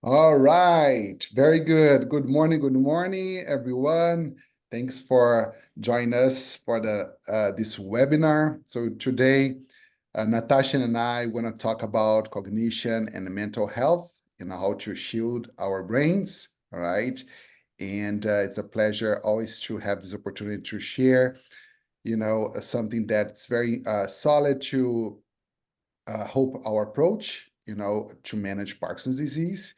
All right, very good. Good morning, everyone. Thanks for joining us for this webinar. So today, Natasha and I want to talk about cognition and mental health, how to shield our brains. All right, and it's a pleasure always to have this opportunity to share, something that's very solid to hope our approach, to manage Parkinson's disease.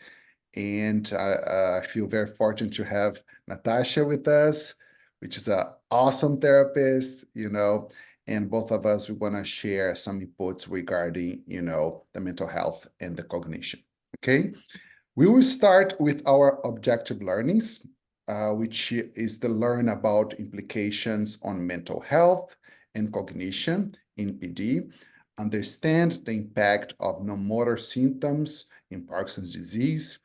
And I feel very fortunate to have Natasha with us, which is an awesome therapist, and both of us, we want to share some inputs regarding, the mental health and the cognition. Okay. We will start with our objective learnings, which is to learn about implications on mental health and cognition in PD, understand the impact of non-motor symptoms in Parkinson's disease,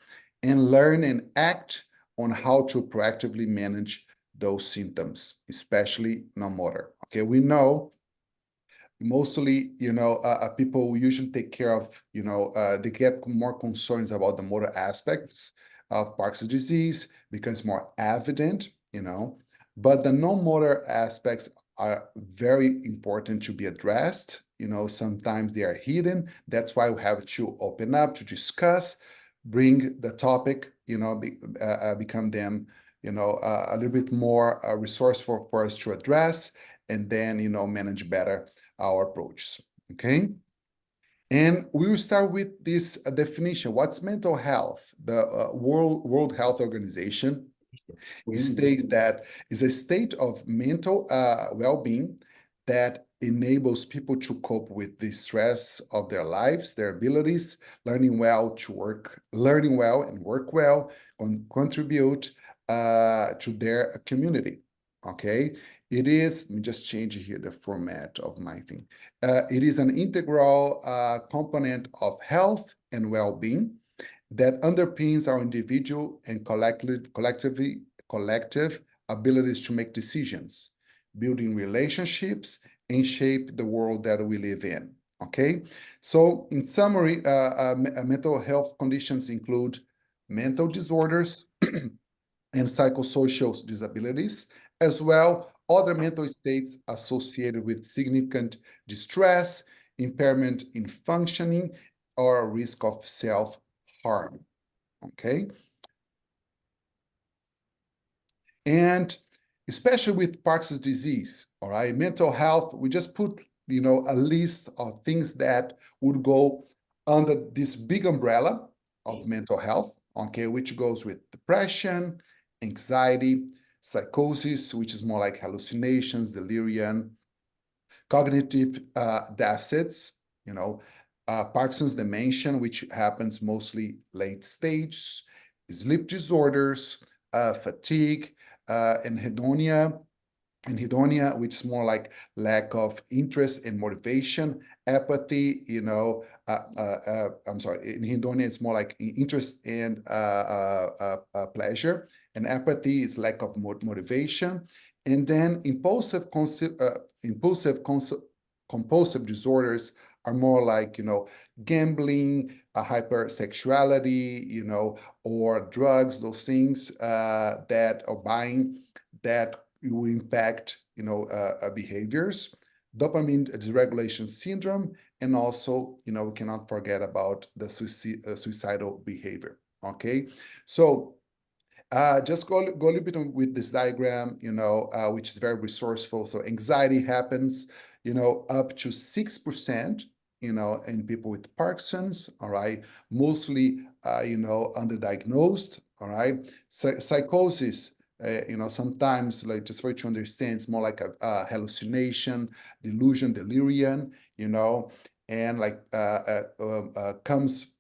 and learn and act on how to proactively manage those symptoms, especially non-motor. Okay, we know mostly, people usually take care of, they get more concerns about the motor aspects of Parkinson's disease because it's more evident, but the non-motor aspects are very important to be addressed. Sometimes they are hidden. That's why we have to open up to discuss, bring the topic, become them, a little bit more resourceful for us to address, and then, manage better our approaches. Okay. And we will start with this definition. What's mental health? The World Health Organization states that is a state of mental well-being that enables people to cope with the stress of their lives, their abilities, learning well and work well, and contribute to their community. Okay. It is, let me just change here the format of my thing. It is an integral component of health and well-being that underpins our individual and collective abilities to make decisions, building relationships, and shape the world that we live in. Okay, so in summary, mental health conditions include mental disorders and psychosocial disabilities, as well other mental states associated with significant distress, impairment in functioning, or risk of self-harm. Okay. And especially with Parkinson's disease, all right, mental health, we just put, a list of things that would go under this big umbrella of mental health, okay, which goes with depression, anxiety, psychosis, which is more like hallucinations, delirium, cognitive deficits, Parkinson's dementia, which happens mostly late stage, sleep disorders, fatigue, anhedonia, which is more like lack of interest and motivation, apathy, I'm sorry, anhedonia is more like interest and pleasure, and apathy is lack of motivation. And then compulsive disorders are more like, gambling, hypersexuality, or drugs, those things that are buying that will impact, behaviors, dopamine dysregulation syndrome, and also, we cannot forget about the suicidal behavior. Okay, so just go a little bit with this diagram, which is very resourceful. So anxiety happens, up to 6%, in people with Parkinson's, all right, mostly, underdiagnosed, all right. Psychosis, sometimes, like, just for you to understand, it's more like a hallucination, delusion, delirium, and like comes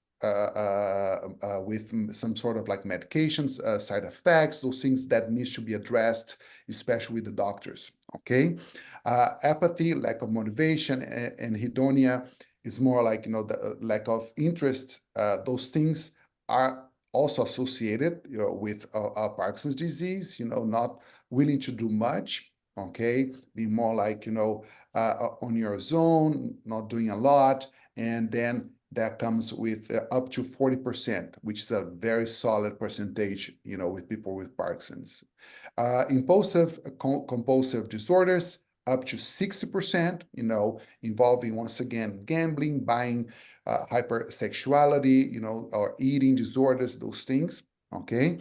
with some sort of like medications, side effects, those things that needs to be addressed, especially with the doctors. Okay, apathy, lack of motivation, and hedonia is more like, the lack of interest. Those things are also associated, with Parkinson's disease. Not willing to do much. okay? Be more like, on your zone, not doing a lot, and then that comes with up to 40%, which is a very solid percentage, with people with Parkinson's. Impulsive compulsive disorders, up to 60%, involving, once again, gambling, buying, hypersexuality, or eating disorders, those things, okay?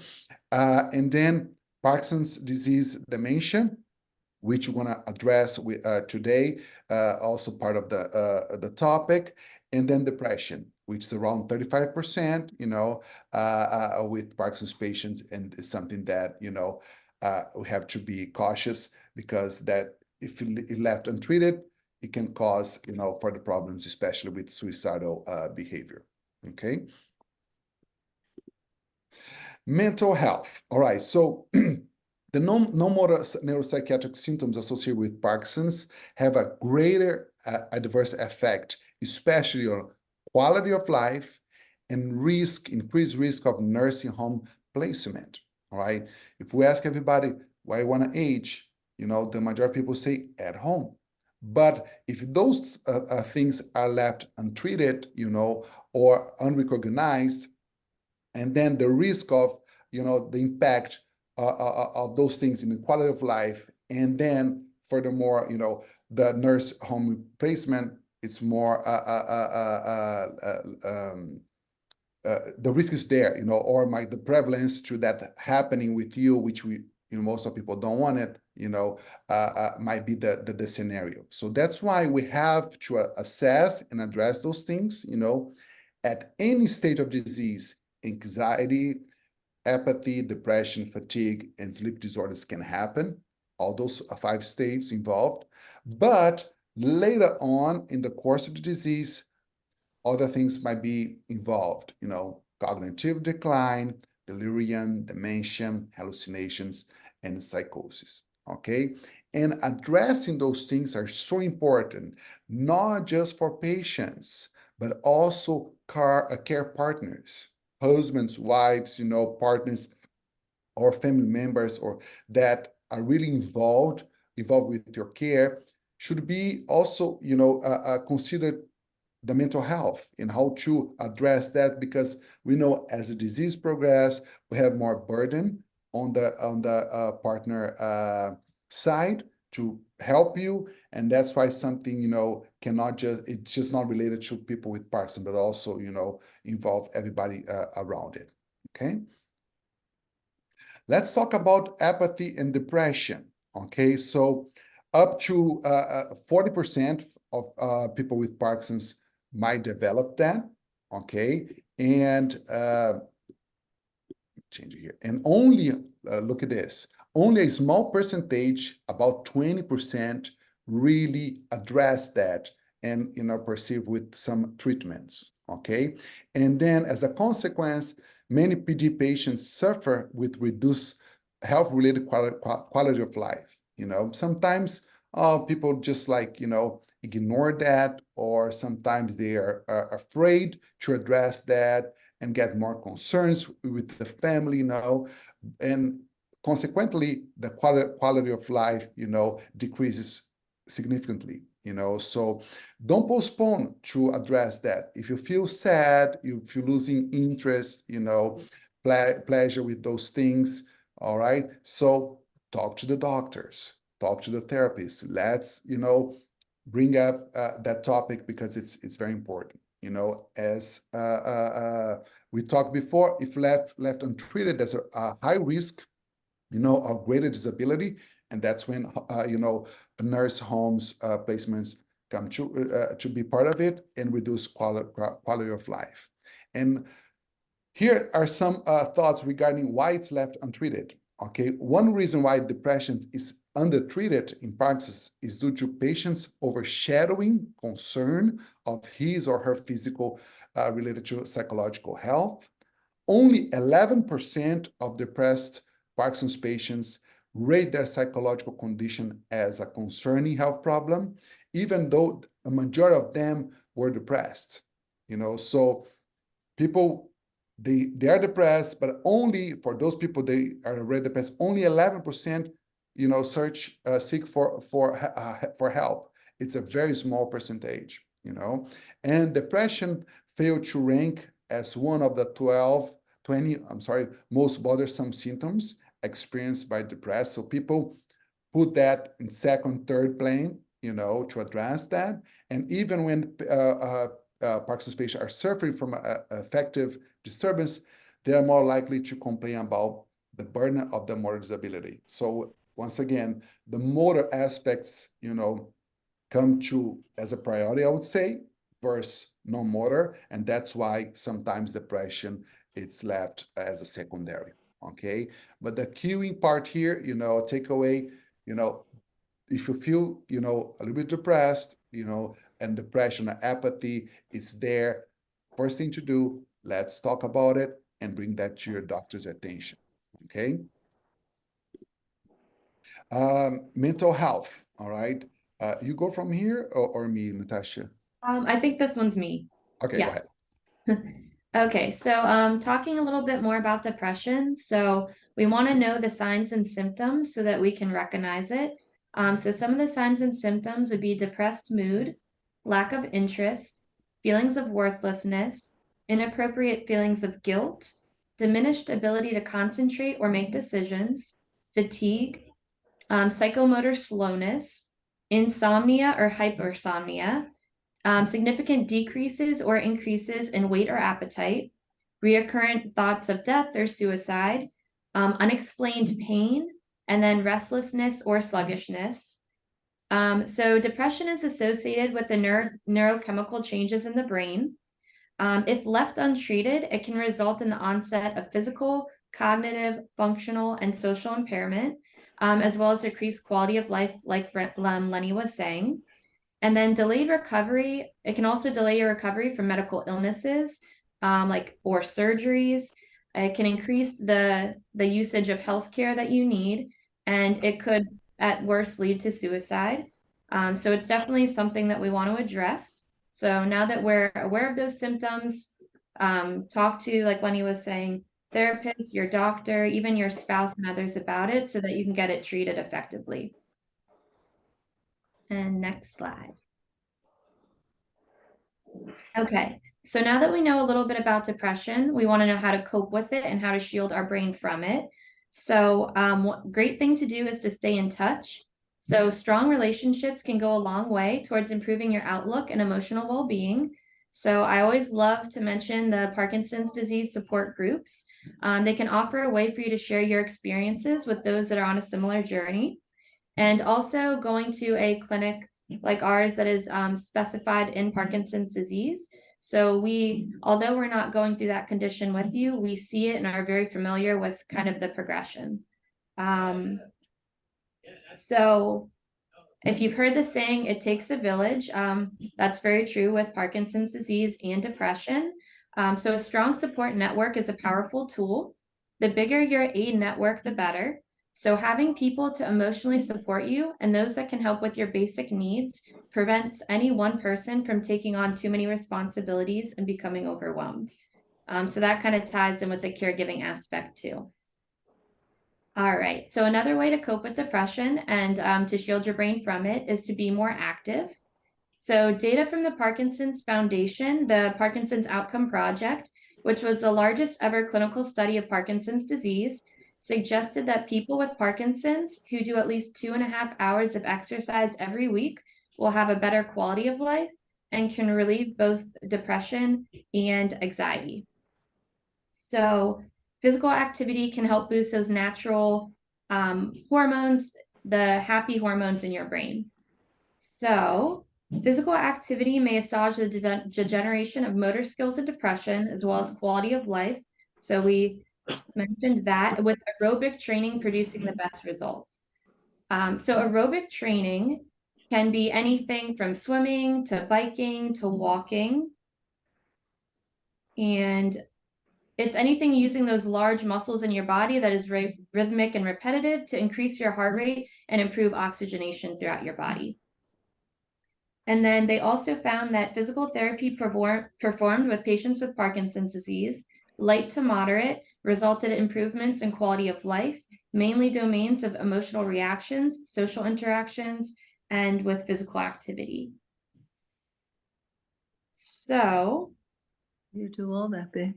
And then Parkinson's disease dementia, which we're going to address today, also part of the topic, and then depression, which is around 35%, with Parkinson's patients, and it's something that, we have to be cautious, because that if it left untreated, it can cause, further problems, especially with suicidal behavior, okay? Mental health. All right, so the non-motor neuropsychiatric symptoms associated with Parkinson's have a greater adverse effect, especially on quality of life and increased risk of nursing home placement. All right, if we ask everybody why you want to age, the majority of people say at home. But if those things are left untreated, or unrecognized, and then the risk of, the impact of those things in the quality of life, and then furthermore, the nurse home replacement, it's more the risk is there, or the prevalence to that happening with you, which most of people don't want it, might be the scenario. So that's why we have to assess and address those things, at any stage of disease. Anxiety, apathy, depression, fatigue, and sleep disorders can happen, all those 5 states involved. But later on in the course of the disease, other things might be involved, cognitive decline, delirium, dementia, hallucinations, and psychosis, okay? And addressing those things are so important, not just for patients, but also care partners, husbands, wives, partners, or family members, or that are really involved with your care, should be also, considered the mental health and how to address that, because we know as the disease progresses, we have more burden on the partner side to help you, and that's why something, it's just not related to people with Parkinson, but also, involve everybody around it, okay? Let's talk about apathy and depression, okay? So up to 40% of people with Parkinson's might develop that, okay? And change it here. And only, look at this, only a small percentage, about 20%, really address that and, perceive with some treatments, okay? And then as a consequence, many PD patients suffer with reduced health-related quality of life. Sometimes people just ignore that, or sometimes they are afraid to address that and get more concerns with the family, and consequently, the quality of life, decreases significantly, so don't postpone to address that. If you feel sad, if you're losing interest, pleasure with those things, all right? So talk to the doctors, talk to the therapists. Let's, bring up that topic, because it's very important. As we talked before, if left untreated, there's a high risk, of greater disability, and that's when nurse homes placements come to be part of it, and reduce quality of life. And here are some thoughts regarding why it's left untreated. Okay, one reason why depression is undertreated in Parkinson's is due to patients overshadowing concern of his or her physical related to psychological health. Only 11% of depressed Parkinson's patients rate their psychological condition as a concerning health problem, even though a majority of them were depressed. So people, they are depressed, but only for those people they are already depressed, only 11% seek for help. It's a very small percentage, and depression failed to rank as one of the 20, most bothersome symptoms experienced by depressed. So people put that in second, third plane, to address that. And even when Parkinson's patients are suffering from affective disturbance, they are more likely to complain about the burden of the motor disability. So once again, the motor aspects, come to as a priority, I would say, versus non-motor, and that's why sometimes depression it's left as a secondary. Okay, but the cueing part here, takeaway, you know, if you feel, a little bit depressed, and depression or apathy is there, first thing to do, let's talk about it and bring that to your doctor's attention. Okay. Mental health. All right. You go from here or me, Natasha? I think this one's me. Okay, go Yeah. ahead. Okay, so talking a little bit more about depression. So we want to know the signs and symptoms so that we can recognize it. So some of the signs and symptoms would be depressed mood, lack of interest, feelings of worthlessness, inappropriate feelings of guilt, diminished ability to concentrate or make decisions, fatigue, psychomotor slowness, insomnia or hypersomnia, significant decreases or increases in weight or appetite, reoccurrent thoughts of death or suicide, unexplained pain, and then restlessness or sluggishness. So depression is associated with the neurochemical changes in the brain. If left untreated, it can result in the onset of physical, cognitive, functional, and social impairment, as well as decreased quality of life, like Lenny was saying. And then delayed recovery, it can also delay your recovery from medical illnesses, or surgeries. It can increase the usage of healthcare that you need, and it could at worst lead to suicide. So it's definitely something that we want to address. So now that we're aware of those symptoms, talk to, like Lenny was saying, therapist, your doctor, even your spouse and others about it so that you can get it treated effectively. And next slide. Okay, so now that we know a little bit about depression, we want to know how to cope with it and how to shield our brain from it. So, great thing to do is to stay in touch. So, strong relationships can go a long way towards improving your outlook and emotional well-being. So, I always love to mention the Parkinson's disease support groups. They can offer a way for you to share your experiences with those that are on a similar journey. And also going to a clinic like ours that is specified in Parkinson's disease. So although we're not going through that condition with you, we see it and are very familiar with kind of the progression. So if you've heard the saying, it takes a village, that's very true with Parkinson's disease and depression. So a strong support network is a powerful tool. The bigger your aid network, the better. So having people to emotionally support you and those that can help with your basic needs prevents any one person from taking on too many responsibilities and becoming overwhelmed. So that kind of ties in with the caregiving aspect too. All right, so another way to cope with depression and to shield your brain from it is to be more active. So data from the Parkinson's Foundation, the Parkinson's Outcome Project, which was the largest ever clinical study of Parkinson's disease, suggested that people with Parkinson's who do at least 2.5 hours of exercise every week will have a better quality of life and can relieve both depression and anxiety. So physical activity can help boost those natural hormones, the happy hormones in your brain. So physical activity may assuage the degeneration of motor skills and depression, as well as quality of life. So we mentioned that, with aerobic training producing the best results. So aerobic training can be anything from swimming to biking to walking. And it's anything using those large muscles in your body that is rhythmic and repetitive to increase your heart rate and improve oxygenation throughout your body. And then they also found that physical therapy performed with patients with Parkinson's disease, light to moderate, resulted in improvements in quality of life mainly domains of emotional reactions, social interactions, and with physical activity. So, You're too old, Epi.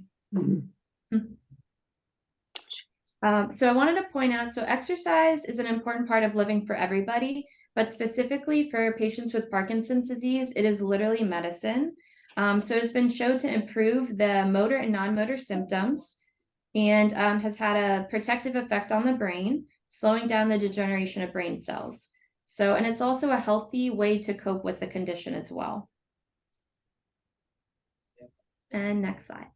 so I wanted to point out, so exercise is an important part of living for everybody, but specifically for patients with Parkinson's disease, it is literally medicine. So it's been shown to improve the motor and non-motor symptoms and has had a protective effect on the brain, slowing down the degeneration of brain cells. So, and it's also a healthy way to cope with the condition as well. And next slide.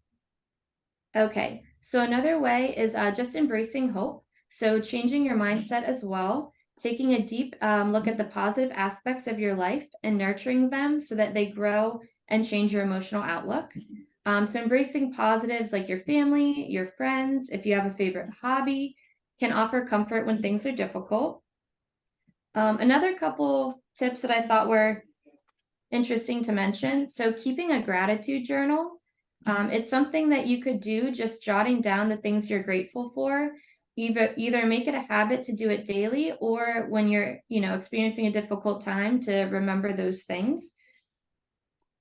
Okay, so another way is just embracing hope. So changing your mindset as well, taking a deep look at the positive aspects of your life and nurturing them so that they grow and change your emotional outlook. So embracing positives like your family, your friends, if you have a favorite hobby, can offer comfort when things are difficult. Another couple tips that I thought were interesting to mention. So keeping a gratitude journal. It's something that you could do, just jotting down the things you're grateful for. Either make it a habit to do it daily, or when you're, experiencing a difficult time, to remember those things.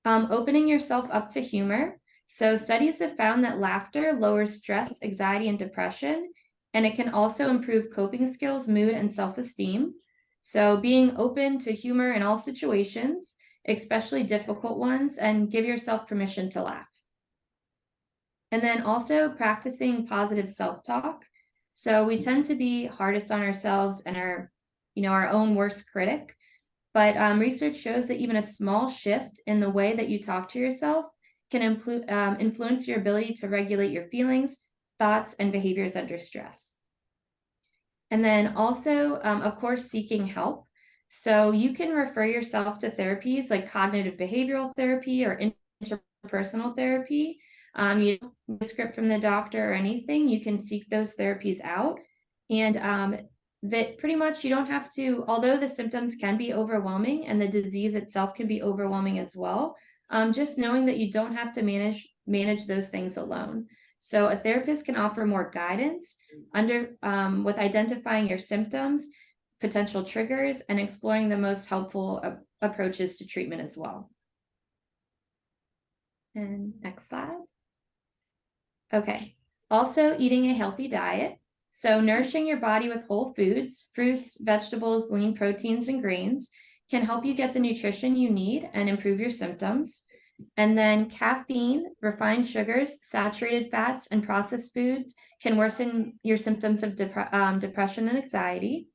Opening yourself up to humor. So studies have found that laughter lowers stress, anxiety, and depression, and it can also improve coping skills, mood, and self-esteem. So being open to humor in all situations, especially difficult ones, and give yourself permission to laugh. And then also practicing positive self-talk. So we tend to be hardest on ourselves and our own worst critic. But research shows that even a small shift in the way that you talk to yourself can influence your ability to regulate your feelings, thoughts, and behaviors under stress. And then also, of course, seeking help. So you can refer yourself to therapies like cognitive behavioral therapy or interpersonal therapy. You don't get a script from the doctor or anything, you can seek those therapies out. And that pretty much you don't have to, although the symptoms can be overwhelming and the disease itself can be overwhelming as well, just knowing that you don't have to manage those things alone. So a therapist can offer more guidance with identifying your symptoms, potential triggers, and exploring the most helpful approaches to treatment as well. And next slide. Okay, also eating a healthy diet. So nourishing your body with whole foods, fruits, vegetables, lean proteins, and grains can help you get the nutrition you need and improve your symptoms. And then caffeine, refined sugars, saturated fats, and processed foods can worsen your symptoms of depression and anxiety.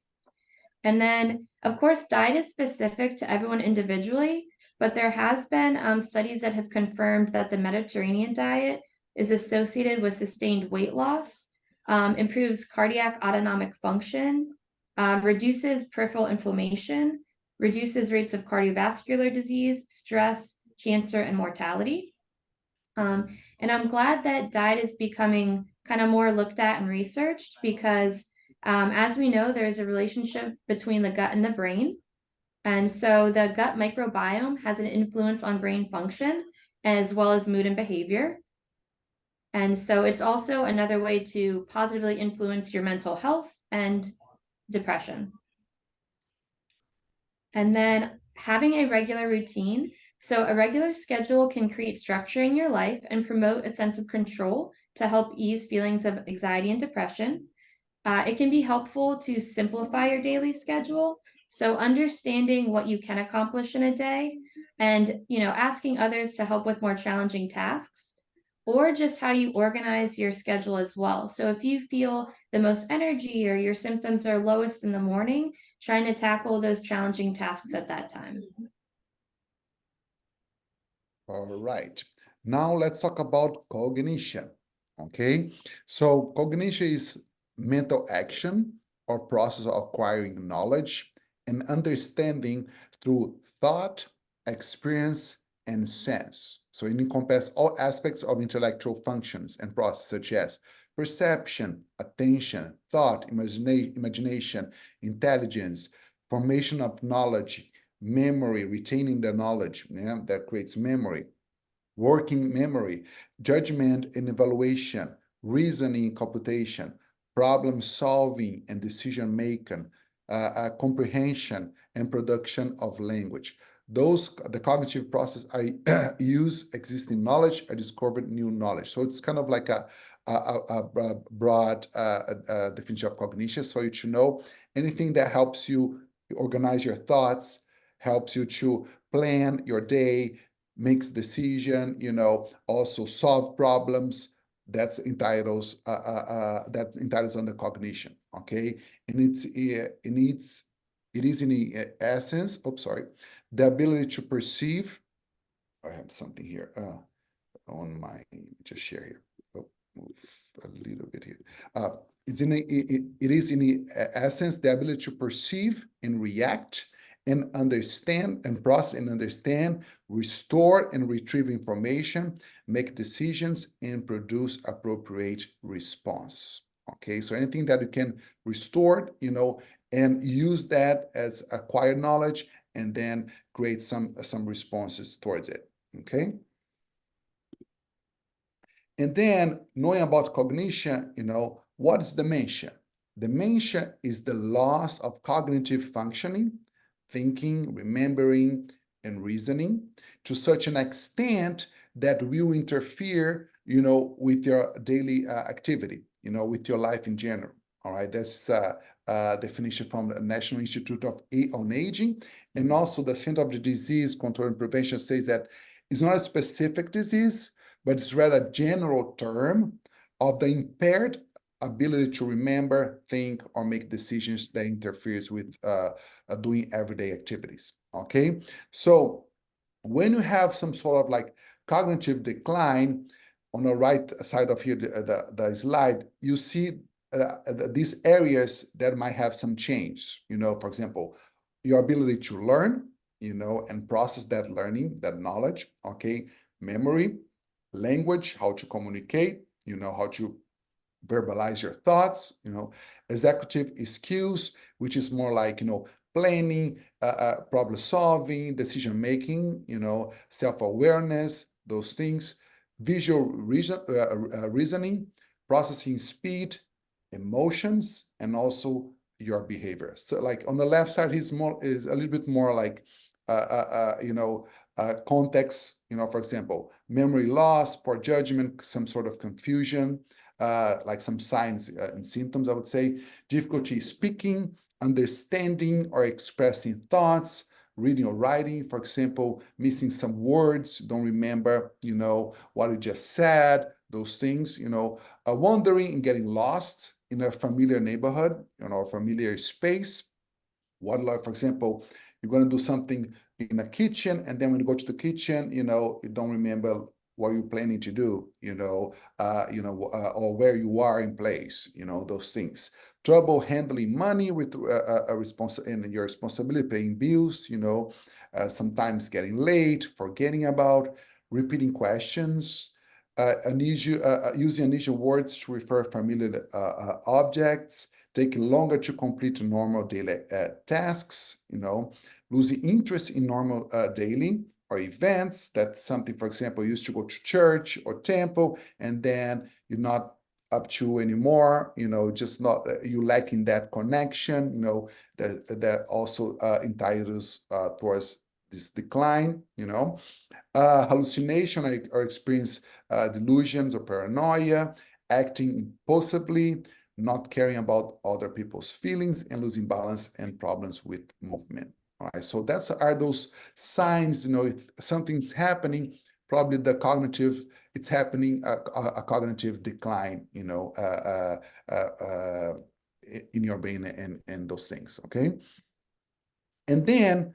And then, of course, diet is specific to everyone individually, but there has been studies that have confirmed that the Mediterranean diet is associated with sustained weight loss, improves cardiac autonomic function, reduces peripheral inflammation, reduces rates of cardiovascular disease, stress, cancer, and mortality. And I'm glad that diet is becoming kind of more looked at and researched, because as we know, there is a relationship between the gut and the brain. And so the gut microbiome has an influence on brain function as well as mood and behavior. And so it's also another way to positively influence your mental health and depression. And then having a regular routine. So a regular schedule can create structure in your life and promote a sense of control to help ease feelings of anxiety and depression. It can be helpful to simplify your daily schedule. So understanding what you can accomplish in a day and, asking others to help with more challenging tasks, or just how you organize your schedule as well. So if you feel the most energy or your symptoms are lowest in the morning, trying to tackle those challenging tasks at that time. All right. Now let's talk about cognition. Okay. So cognition is mental action or process of acquiring knowledge and understanding through thought, experience, and sense. So it encompasses all aspects of intellectual functions and processes such as perception, attention, thought, imagination, intelligence, formation of knowledge, memory, retaining the knowledge, that creates memory, working memory, judgment and evaluation, reasoning, computation, problem solving and decision making, comprehension and production of language. The cognitive process, I use existing knowledge, I discovered new knowledge. So it's kind of like a broad definition of cognition. So you should know anything that helps you organize your thoughts, helps you to plan your day, makes decision, also solve problems. That entitles on the cognition. Okay, and it is in essence. Oh, sorry, the ability to perceive. I have something here on my. Just share here. Oh, move a little bit here. It is in essence the ability to perceive and react and understand and process and understand, restore and retrieve information, make decisions, and produce appropriate response. Okay, so anything that you can restore, and use that as acquired knowledge, and then create some responses towards it. Okay. And then knowing about cognition, what is dementia? Dementia is the loss of cognitive functioning, thinking, remembering, and reasoning to such an extent that will interfere, with your daily activity, with your life in general. All right, that's definition from the National Institute on Aging, and also the Center of the Disease Control and Prevention says that it's not a specific disease, but it's rather a general term of the impaired ability to remember, think, or make decisions that interferes with doing everyday activities. Okay, so when you have some sort of like cognitive decline, on the right side of here, the slide, you see these areas that might have some change. For example, your ability to learn, and process that learning, that knowledge. Okay, memory, language, how to communicate, how to verbalize your thoughts, executive skills, which is more like, planning, problem solving, decision making, self-awareness, those things, visual reasoning, processing speed, emotions, and also your behavior. So like on the left side, is a little bit more like, context, for example, memory loss, poor judgment, some sort of confusion, like some signs and symptoms, I would say, difficulty speaking, understanding or expressing thoughts, reading or writing, for example, missing some words, don't remember, what you just said, those things, wandering and getting lost in a familiar neighborhood, a familiar space. For example, you're going to do something in a kitchen, and then when you go to the kitchen, you don't remember what you're planning to do, or where you are in place, those things. Trouble handling money with and your responsibility, paying bills, sometimes getting late, forgetting about, repeating questions, using unusual words to refer familiar objects, taking longer to complete normal daily tasks, losing interest in normal daily or events. That's something, for example, you used to go to church or temple, and then you're not up to anymore, just not, you lacking that connection, that also entitles towards this decline, hallucination or experience delusions or paranoia, acting impulsively, not caring about other people's feelings, and losing balance and problems with movement. All right, so are those signs, if something's happening, probably it's happening, a cognitive decline, in your brain and those things, okay? And then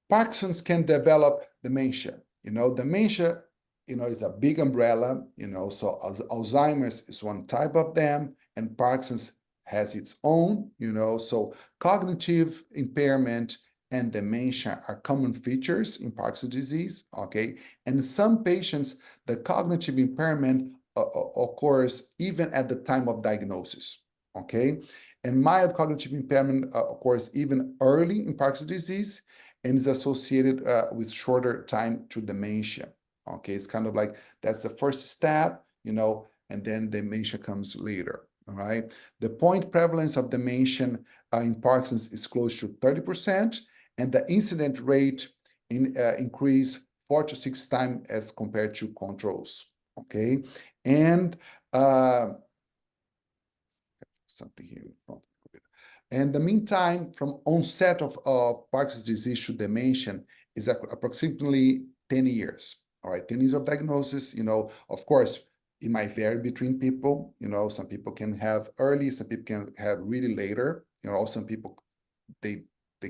Parkinson's can develop dementia. Dementia, is a big umbrella, so Alzheimer's is one type of them, and Parkinson's has its own, so cognitive impairment and dementia are common features in Parkinson's disease, okay? And in some patients, the cognitive impairment occurs even at the time of diagnosis, okay? And mild cognitive impairment occurs even early in Parkinson's disease and is associated with shorter time to dementia, okay? It's kind of like, that's the first step, and then dementia comes later, all right? The point prevalence of dementia in Parkinson's is close to 30%, and the incident rate increase 4 to 6 times as compared to controls, okay? And something here in front of the computer. And the mean time from onset of Parkinson's disease to dementia is approximately 10 years. All right, 10 years of diagnosis, of course, it might vary between people. Some people can have early, some people can have really later. Some people, they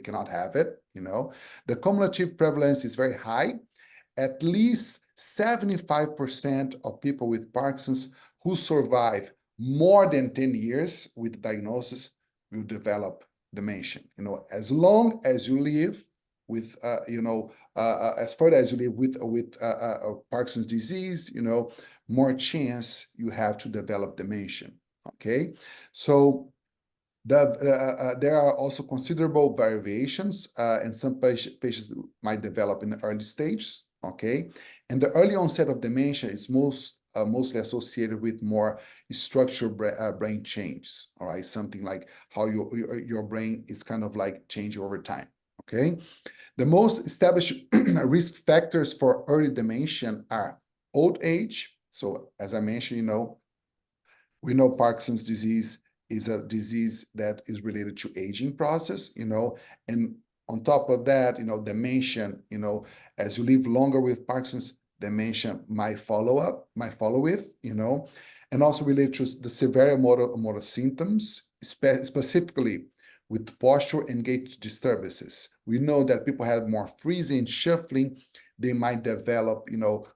cannot have it. The cumulative prevalence is very high. At least 75% of people with Parkinson's who survive more than 10 years with diagnosis will develop dementia. As long as you live with, as far as you live with Parkinson's disease, more chance you have to develop dementia. Okay, so there are also considerable variations, and some patients might develop in the early stages. Okay, and the early onset of dementia is mostly associated with more structural brain changes. All right, something like how your brain is kind of like changing over time. Okay, the most established risk factors for early dementia are old age. So as I mentioned, we know Parkinson's disease is a disease that is related to aging process, and on top of that, dementia, as you live longer with Parkinson's, dementia might follow with, and also related to the severe motor symptoms, specifically with posture and gait disturbances. We know that people have more freezing, shuffling, they might develop,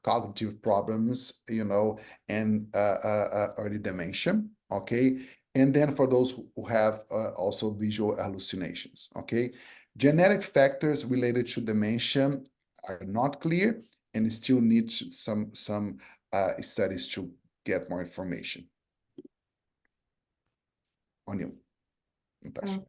cognitive problems, and early dementia, okay? And then for those who have also visual hallucinations, okay? Genetic factors related to dementia are not clear and still need some studies to get more information. On you, Natasha.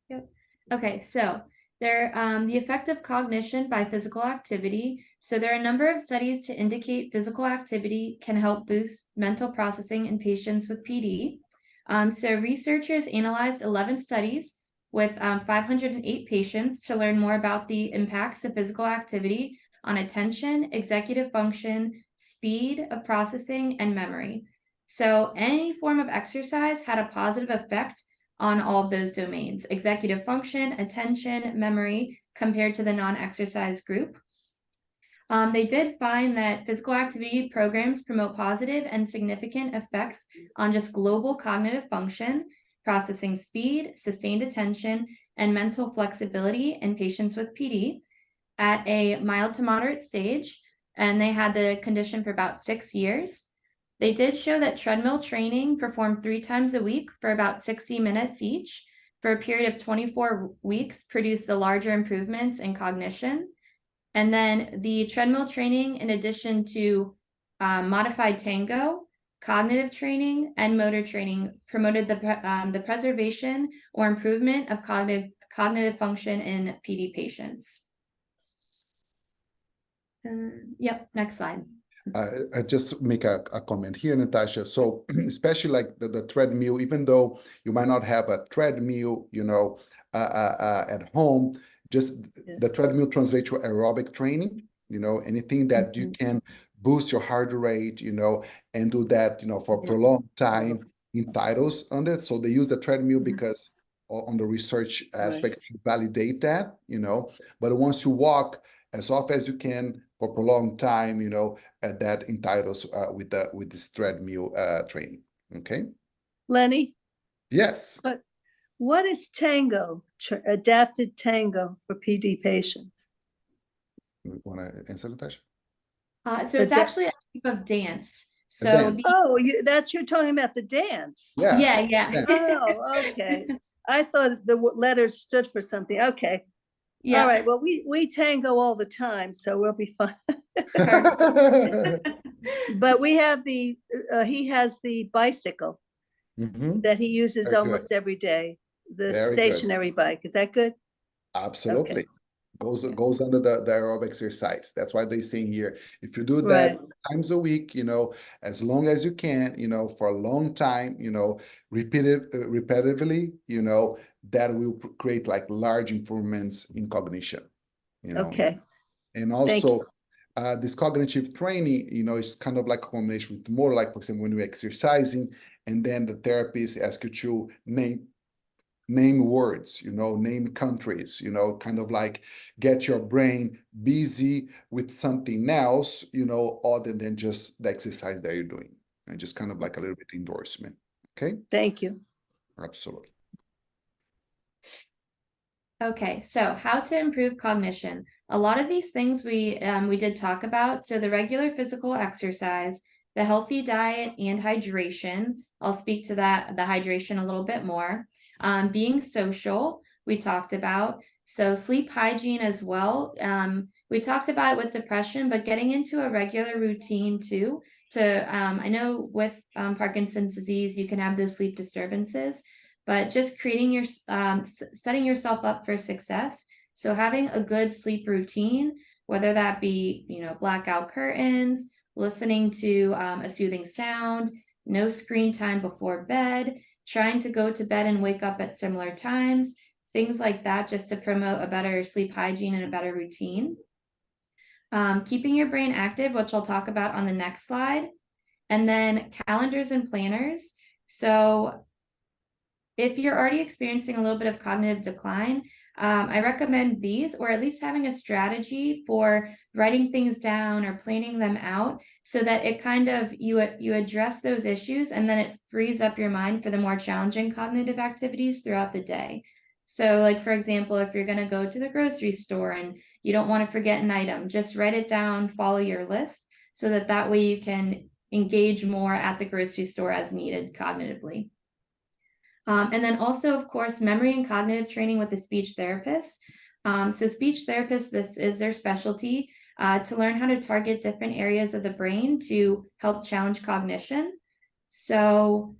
Yep. Okay, so the effect of cognition by physical activity. So there are a number of studies to indicate physical activity can help boost mental processing in patients with PD. So researchers analyzed 11 studies with 508 patients to learn more about the impacts of physical activity on attention, executive function, speed of processing, and memory. So any form of exercise had a positive effect on all of those domains: executive function, attention, memory, compared to the non-exercise group. They did find that physical activity programs promote positive and significant effects on just global cognitive function, processing speed, sustained attention, and mental flexibility in patients with PD at a mild to moderate stage, and they had the condition for about 6 years. They did show that treadmill training performed 3 times a week for about 60 minutes each for a period of 24 weeks produced the larger improvements in cognition. And then the treadmill training, in addition to modified tango, cognitive training, and motor training, promoted the preservation or improvement of cognitive function in PD patients. Yep, next slide. I just make a comment here, Natasha. So especially like the treadmill, even though you might not have a treadmill, at home, just the treadmill translates to aerobic training, anything that you can boost your heart rate, and do that, for a prolonged time in titles on it. So they use the treadmill because on the research aspect to validate that, but once you walk as often as you can for a prolonged time, that entitles with this treadmill training. Okay. Lenny, Yes. what is tango, adapted tango for PD patients? You want to answer, Natasha? So it's actually a type of dance. So you're talking about the dance. Yeah. Oh, okay. I thought the letters stood for something. Okay. Yeah. All right. Well, we tango all the time, so we'll be fine. But we have he has the bicycle that he uses almost every day. The stationary bike. Is that good? Absolutely. Okay. goes under the aerobic exercise. That's why they saying here, if you do that Right. times a week, as long as you can, for a long time, repetitively, that will create like large improvements in cognition, Okay. and Thank you. also this cognitive training, is kind of like a combination with more like, for example, when you're exercising, and then the therapist asks you to name words, name countries, kind of like get your brain busy with something else, other than just the exercise that you're doing. And just kind of like a little bit endorsement. Okay, Thank you. absolutely. Okay, so how to improve cognition. A lot of these things we did talk about. So the regular physical exercise, the healthy diet and hydration. I'll speak to that, the hydration a little bit more. Being social, we talked about. So sleep hygiene as well. We talked about it with depression, but getting into a regular routine too. I know with Parkinson's disease, you can have those sleep disturbances, but just creating setting yourself up for success. So having a good sleep routine, whether that be, blackout curtains, listening to a soothing sound, no screen time before bed, trying to go to bed and wake up at similar times, things like that, just to promote a better sleep hygiene and a better routine. Keeping your brain active, which I'll talk about on the next slide, and then calendars and planners. So if you're already experiencing a little bit of cognitive decline, I recommend these, or at least having a strategy for writing things down or planning them out, so that it kind of you address those issues, and then it frees up your mind for the more challenging cognitive activities throughout the day. So like, for example, if you're going to go to the grocery store and you don't want to forget an item, just write it down, follow your list, so that way you can engage more at the grocery store as needed cognitively. And then also, of course, memory and cognitive training with a speech therapist. So speech therapists, this is their specialty, to learn how to target different areas of the brain to help challenge cognition. So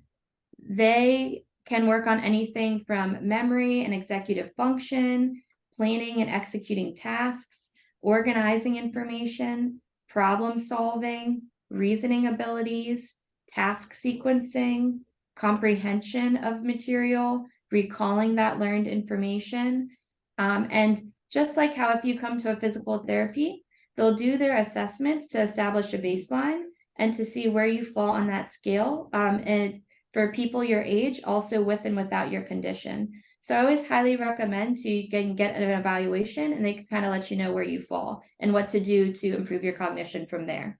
they can work on anything from memory and executive function, planning and executing tasks, organizing information, problem solving, reasoning abilities, task sequencing, comprehension of material, recalling that learned information. And just like how if you come to a physical therapy, they'll do their assessments to establish a baseline and to see where you fall on that scale. And for people your age, also with and without your condition. So I always highly recommend to get an evaluation, and they can kind of let you know where you fall and what to do to improve your cognition from there.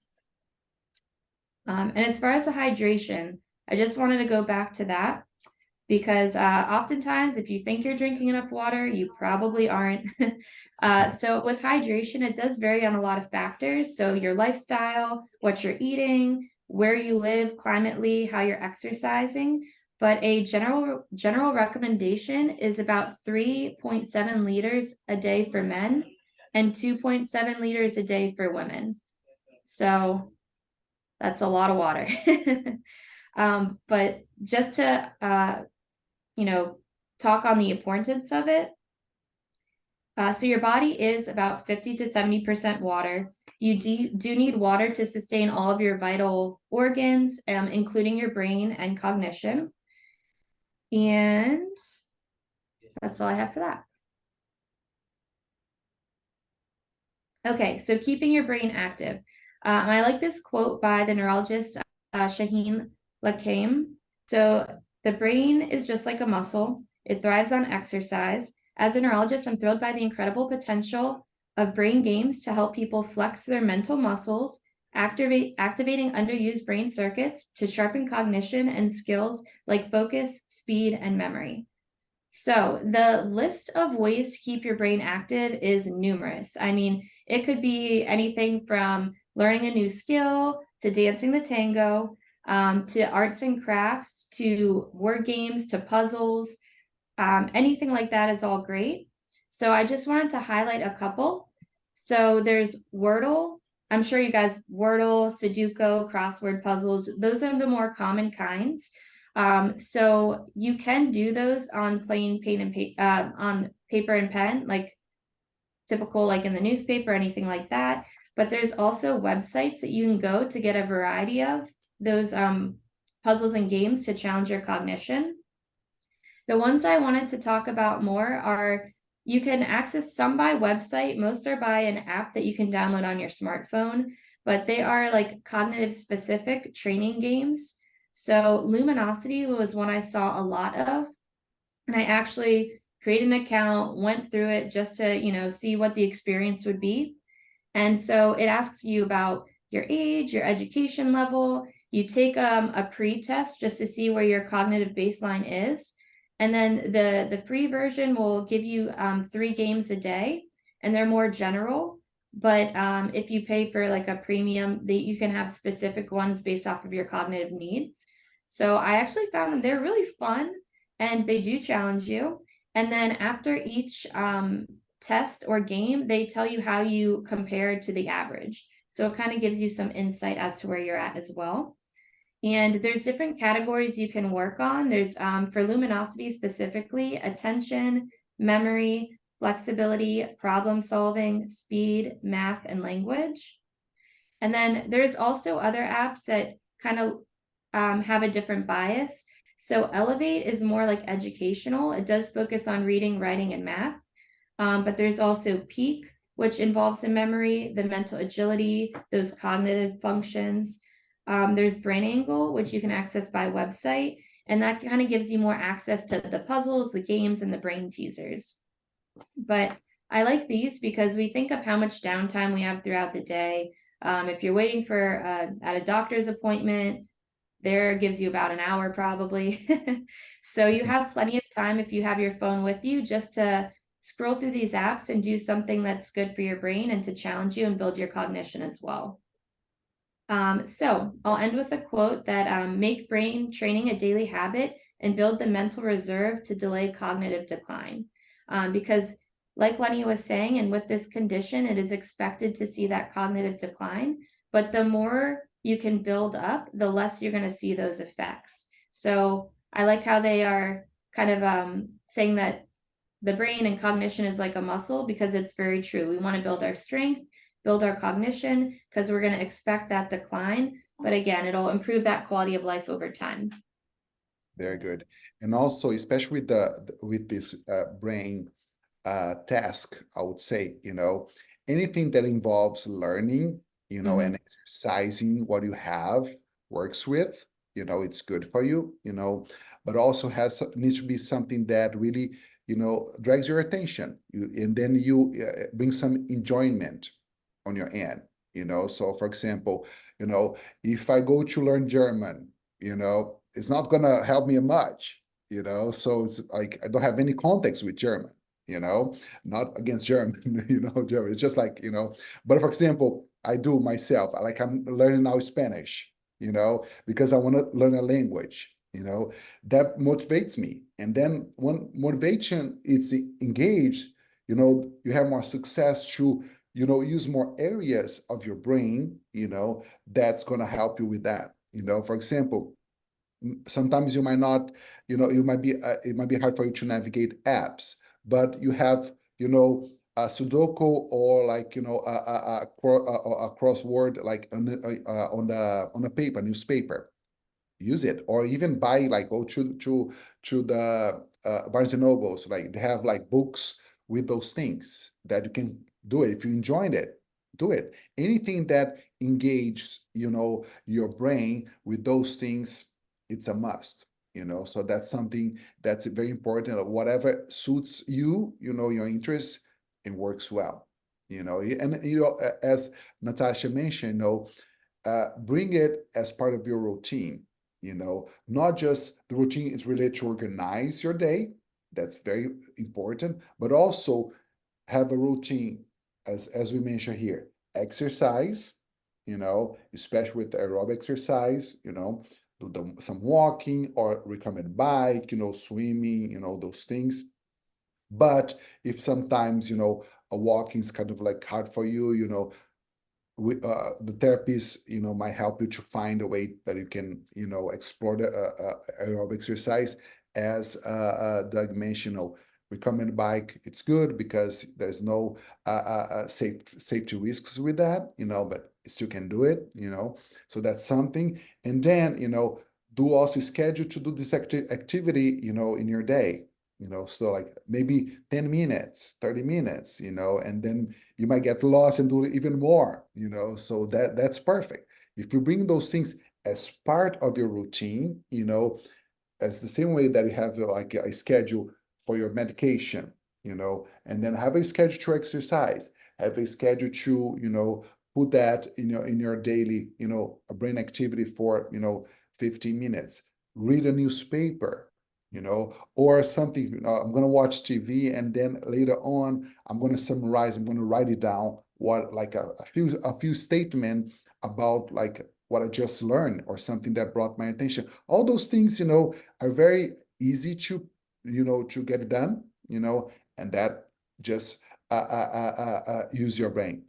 And as far as the hydration, I just wanted to go back to that, because oftentimes if you think you're drinking enough water, you probably aren't. So with hydration, it does vary on a lot of factors. So your lifestyle, what you're eating, where you live, climately, how you're exercising. But a general recommendation is about 3.7 liters a day for men and 2.7 liters a day for women. So that's a lot of water. But just to talk on the importance of it. So your body is about 50 to 70% water. You do need water to sustain all of your vital organs, including your brain and cognition. And that's all I have for that. Okay, so keeping your brain active. I like this quote by the neurologist Shaheen Lakhame. So the brain is just like a muscle. It thrives on exercise. As a neurologist, I'm thrilled by the incredible potential of brain games to help people flex their mental muscles, activating underused brain circuits to sharpen cognition and skills like focus, speed, and memory. So the list of ways to keep your brain active is numerous. I mean, it could be anything from learning a new skill to dancing the tango, to arts and crafts, to word games, to puzzles. Anything like that is all great. So I just wanted to highlight a couple. So there's Wordle. I'm sure you guys, Wordle, Sudoku, crossword puzzles, those are the more common kinds. So you can do those on plain on paper and pen, like typical like in the newspaper or anything like that. But there's also websites that you can go to get a variety of those puzzles and games to challenge your cognition. The ones I wanted to talk about more are, you can access some by website, most are by an app that you can download on your smartphone, but they are like cognitive specific training games. So Luminosity was one I saw a lot of, and I actually created an account, went through it just to, see what the experience would be. And so it asks you about your age, your education level. You take a pre-test just to see where your cognitive baseline is. And then the free version will give you 3 games a day, and they're more general. But if you pay for like a premium, you can have specific ones based off of your cognitive needs. So I actually found them, they're really fun, and they do challenge you. And then after each test or game, they tell you how you compare to the average. So it kind of gives you some insight as to where you're at as well. And there's different categories you can work on. There's for Luminosity specifically, attention, memory, flexibility, problem solving, speed, math, and language. And then there's also other apps that kind of have a different bias. So Elevate is more like educational. It does focus on reading, writing, and math. But there's also Peak, which involves the memory, the mental agility, those cognitive functions. There's Brain Angle, which you can access by website, and that kind of gives you more access to the puzzles, the games, and the brain teasers. But I like these because we think of how much downtime we have throughout the day. If you're waiting for at a doctor's appointment, there gives you about an hour probably. So you have plenty of time if you have your phone with you just to scroll through these apps and do something that's good for your brain and to challenge you and build your cognition as well. So I'll end with a quote that make brain training a daily habit and build the mental reserve to delay cognitive decline. Because like Lenny was saying, and with this condition, it is expected to see that cognitive decline, but the more you can build up, the less you're going to see those effects. So I like how they are kind of saying that the brain and cognition is like a muscle, because it's very true. We want to build our strength, build our cognition, because we're going to expect that decline. But again, it'll improve that quality of life over time. Very good. And also, especially with this brain task, I would say, anything that involves learning, and exercising what you have works with, it's good for you, but also needs to be something that really, drags your attention, and then you bring some enjoyment on your end, So for example, if I go to learn German, it's not gonna help me much, So it's like I don't have any context with German, not against German, German. It's just like, but for example, I do myself, I'm learning now Spanish, because I want to learn a language, that motivates me. And then when motivation it's engaged, you have more success to, use more areas of your brain, that's going to help you with that. For example, sometimes you might not, it might be hard for you to navigate apps, but you have, a Sudoku or like, a crossword, like on a paper, newspaper. Use it, or even buy, like go to the Barnes and Nobles, like they have like books with those things that you can do it. If you enjoyed it, do it. Anything that engages, your brain with those things, it's a must, so that's something that's very important. Whatever suits you, your interests, it works well, and as Natasha mentioned, bring it as part of your routine, not just the routine is related to organize your day, that's very important, but also have a routine, as we mentioned here, exercise, especially with aerobic exercise, do some walking or recommend bike, swimming, those things. But if sometimes, a walking is kind of like hard for you, the therapist, might help you to find a way that you can, explore the aerobic exercise, as Doug mentioned, recommended bike, it's good because there's no safety risks with that, but you still can do it, so that's something. And then, do also schedule to do this activity, in your day, so like maybe 10 minutes, 30 minutes, and then you might get lost and do even more, so that's perfect. If you bring those things as part of your routine, as the same way that you have like a schedule for your medication, and then have a schedule to exercise, have a schedule to, put that in your daily, a brain activity for, 15 minutes, read a newspaper, or something, I'm going to watch TV, and then later on, I'm going to summarize, I'm going to write it down, what like a few statements about like what I just learned or something that brought my attention. All those things, are very easy to, to get done, and that just use your brain,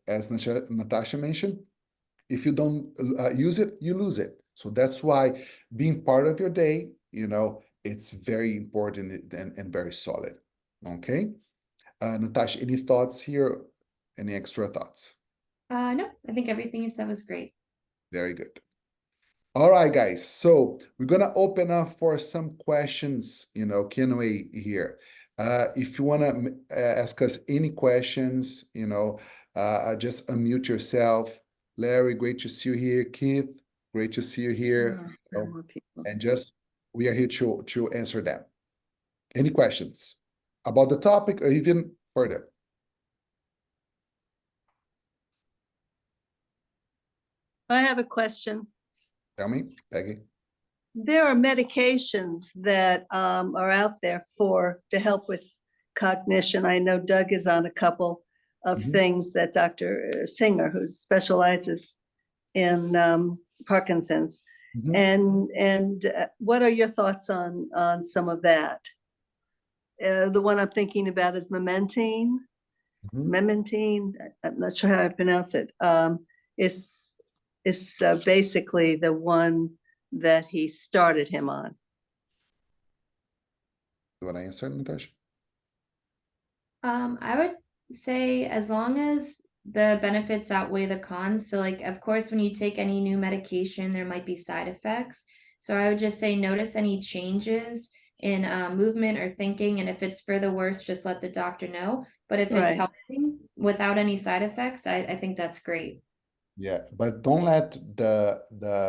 as Natasha mentioned, if you don't use it, you lose it. So that's why being part of your day, it's very important and very solid. Okay. Natasha, any thoughts here? Any extra thoughts? No, I think everything you said was great. Very good. All right, guys. So we're gonna open up for some questions, Q&A here. If you wanna ask us any questions, just unmute yourself. Larry, great to see you here. Keith, great to see you here. More people. And just we are here to answer them. Any questions about the topic or even further? I have a question. Tell me, Peggy. There are medications that are out there to help with cognition. I know Doug is on a couple of things that Dr. Singer, who specializes in Parkinson's, and what are your thoughts on some of that? The one I'm thinking about is Memantine. Memantine, I'm not sure how I pronounce it. It's basically the one that he started him on. You want to answer, Natasha? I would say as long as the benefits outweigh the cons. So like, of course, when you take any new medication, there might be side effects. So I would just say notice any changes in movement or thinking. And if it's for the worse, just let the doctor know. But if it's helping without any side effects, I think that's great. Yeah, but don't let the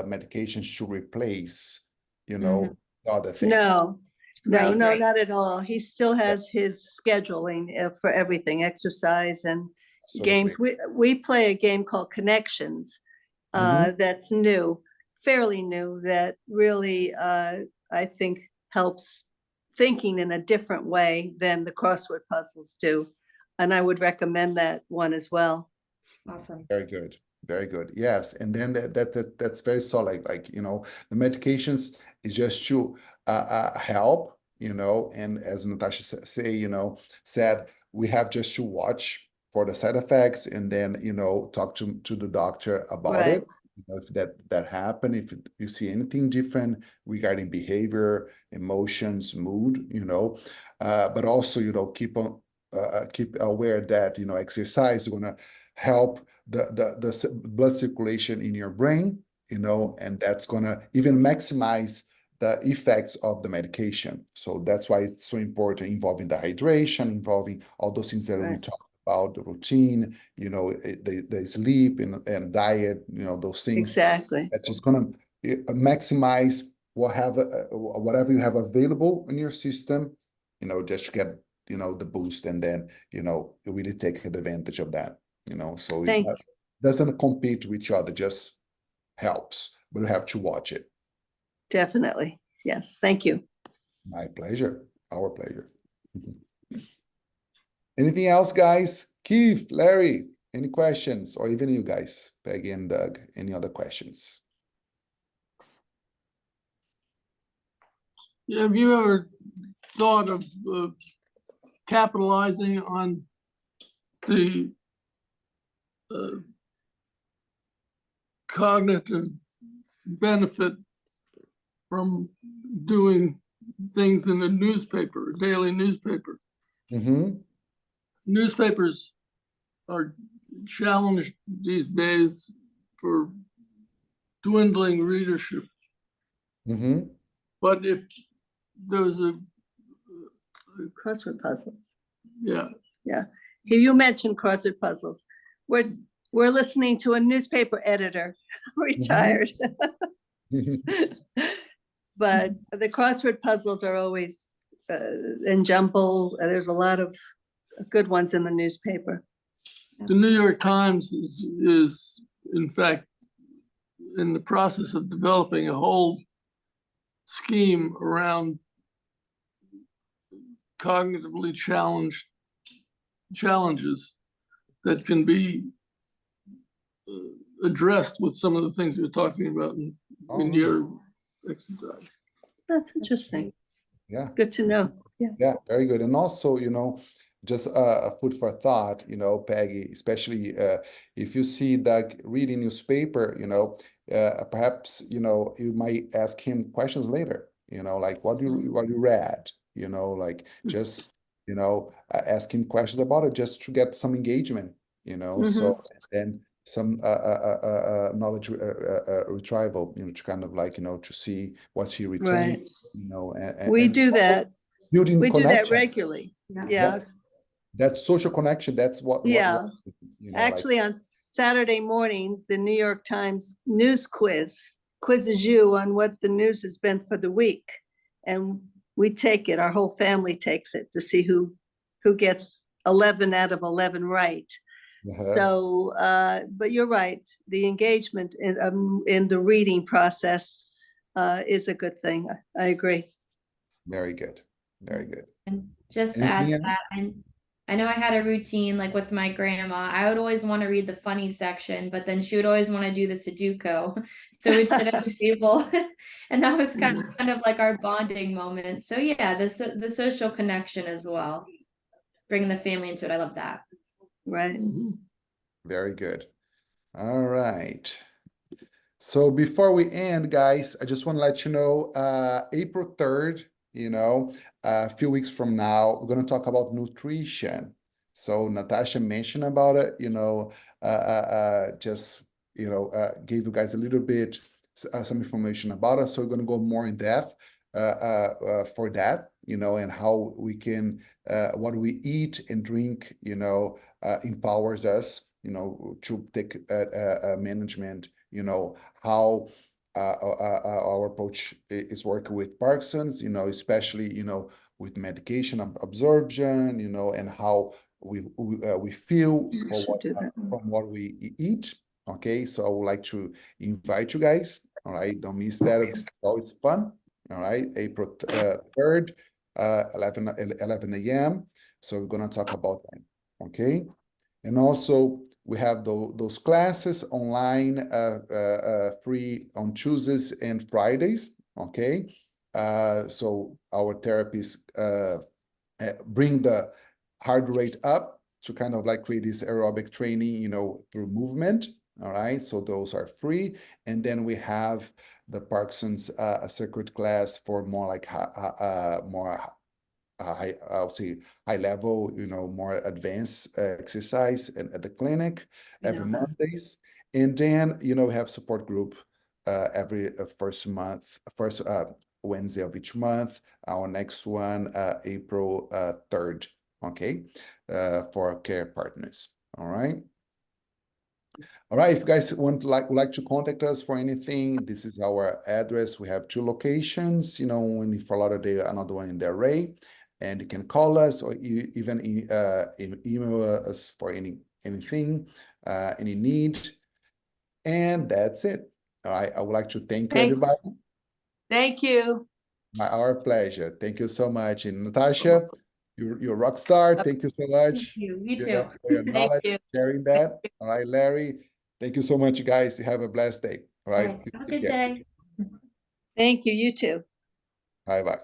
medications to replace, the other thing. No, Right. not at all. He still has his scheduling for everything, exercise and games. We play a game called Connections that's new, fairly new, that really I think helps thinking in a different way than the crossword puzzles do. And I would recommend that one as well. Awesome. Very good. Very good. Yes. And then that's very solid. Like, the medications is just to help, and as Natasha said, we have just to watch for the side effects and then, talk to the doctor about it. If that happen, if you see anything different regarding behavior, emotions, mood, but also, keep aware that, exercise is gonna help the blood circulation in your brain, and that's gonna even maximize the effects of the medication. So that's why it's so important, involving the hydration, involving all those things that we talked about, the routine, the sleep and diet, those things. Exactly. That's just gonna maximize whatever you have available in your system, just to get, the boost, and then, really take advantage of that. So it doesn't compete with each other, just helps, but you have to watch it. Definitely. Yes. Thank you. My pleasure. Our pleasure. Anything else, guys? Keith, Larry, any questions? Or even you guys, Peggy and Doug, any other questions? Have you ever thought of capitalizing on the cognitive benefit from doing things in a newspaper, a daily newspaper. Mm-hmm. Newspapers are challenged these days for dwindling readership. Mm-hmm. But if there's Crossword puzzles. yeah, Here you mentioned crossword puzzles. We're listening to a newspaper editor, retired. But the crossword puzzles are always in jumble. There's a lot of good ones in the newspaper. the New York Times is in fact in the process of developing a whole scheme around cognitively challenges that can be addressed with some of the things you're talking about in your exercise. That's interesting. Yeah. Good to know. Yeah. Yeah, very good. And also, just a food for thought, Peggy, especially if you see Doug reading newspaper, perhaps, you might ask him questions later, like what you read, like just, ask him questions about it just to get some engagement, so then some knowledge retrieval, to kind of like, to see what's he retained, Right. We do also that. building We do that connection. regularly. Yeah. Yeah. That social connection, that's what Yeah. like, Actually, on Saturday mornings, the New York Times news quizzes you on what the news has been for the week. And we take it, our whole family takes it to see who gets 11 out of 11 right. So, but you're right, the engagement in the reading process is a good thing. I agree. very good. Very good. And just to add to that, I know I had a routine like with my grandma. I would always want to read the funny section, but then she would always want to do the Sudoku. So we'd sit at the table, and that was kind of like our bonding moment. So yeah, the social connection as well, bringing the family into it. I love that. Right. Very good. All right. So before we end, guys, I just want to let you know, April 3rd, a few weeks from now, we're going to talk about nutrition. So Natasha mentioned about it, just, gave you guys a little bit, some information about it. So we're going to go more in depth for that, and how we can, what we eat and drink, empowers us, to take management, how our approach is working with Parkinson's, especially, with medication absorption, and how we feel from what we eat. Okay, so I would like to invite you guys. All right, don't miss that. It's always fun. All right, April 3rd, 11 a.m. So we're gonna talk about that. Okay, and also we have those classes online, free on Tuesdays and Fridays. Okay, so our therapists bring the heart rate up to kind of like create this aerobic training, through movement. All right, so those are free. And then we have the Parkinson's circuit class for more like more I'll say high level, more advanced exercise and at the clinic every Mondays. And then, we have support group every first Wednesday of each month. Our next one, April 3rd, okay, for care partners. All right. All right, if you guys would like to contact us for anything, this is our address. We have 2 locations, one in Fort Lauderdale, another one in Delray. And you can call us or even email us for anything, any need. And that's it. All right, I would like to thank everybody. Thank you. Our pleasure. Thank you so much. And Natasha, you're a rock star. Thank you so much. Thank you. You too. For your knowledge, sharing that. All right, Larry. Thank you so much, you guys. You have a blessed day. All right. Have a good day. Thank you. You too. Bye-bye.